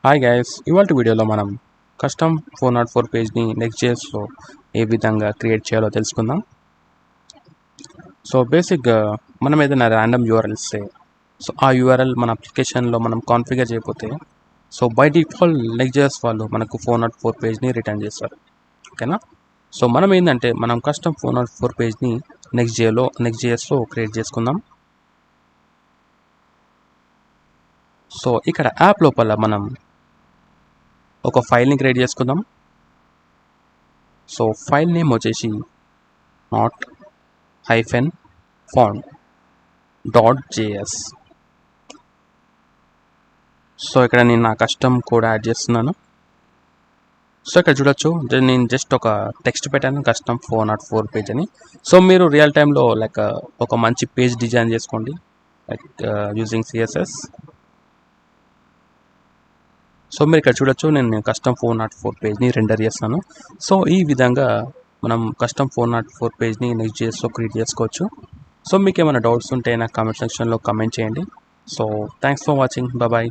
Hi guys, ఇవాళ వీడియోలో మనం కస్టమ్ 404 పేజ్ని నెక్స్ట్.js లో ఏ విధంగా క్రియేట్ చేయాలో తెలుసుకుందాం. సో బేసిక్గా మనం ఏదైనా ర్యాండమ్ యూఆర్ఎల్ ఇస్తే ఆ యూఆర్ఎల్ మన అప్లికేషన్లో మనం కాన్ఫిగర్ చేయకపోతే బై డిఫాల్ట్ నెక్స్ట్.js వాళ్ళు మనకు 404 పేజ్ని రిటర్న్ చేస్తారు. ఓకేనా? మనం ఏంటంటే మనం కస్టమ్ 404 పేజ్ని నెక్స్ట్.jsలో క్రియేట్ చేసుకుందాం. ఇక్కడ యాప్ లోపల మనం ఒక ఫైల్ని క్రియేట్ చేసుకుందాం. ఫైల్ నేమ్ వచ్చేసి not-font.js. ఇక్కడ నేను నా కస్టమ్ కోడ్ యాడ్ చేస్తున్నాను. ఇక్కడ చూడొచ్చు, నేను జస్ట్ ఒక టెక్స్ట్ పెట్టాను, కస్టమ్ 404 పేజ్ అని. మీరు రియల్ టైంలో ఒక మంచి పేజ్ డిజైన్ చేసుకోండి యూజింగ్ CSS. మీరు ఇక్కడ చూడొచ్చు, నేను కస్టమ్ 404 పేజ్ని రెండర్ చేస్తాను. ఈ విధంగా మనం కస్టమ్ 404 పేజ్ని నెక్స్ట్.jsలో క్రియేట్ చేసుకోవచ్చు. మీకు ఏమైనా డౌట్స్ ఉంటే నాకు కామెంట్ సెక్షన్లో కామెంట్ చేయండి. Thanks for watching. బాయ్.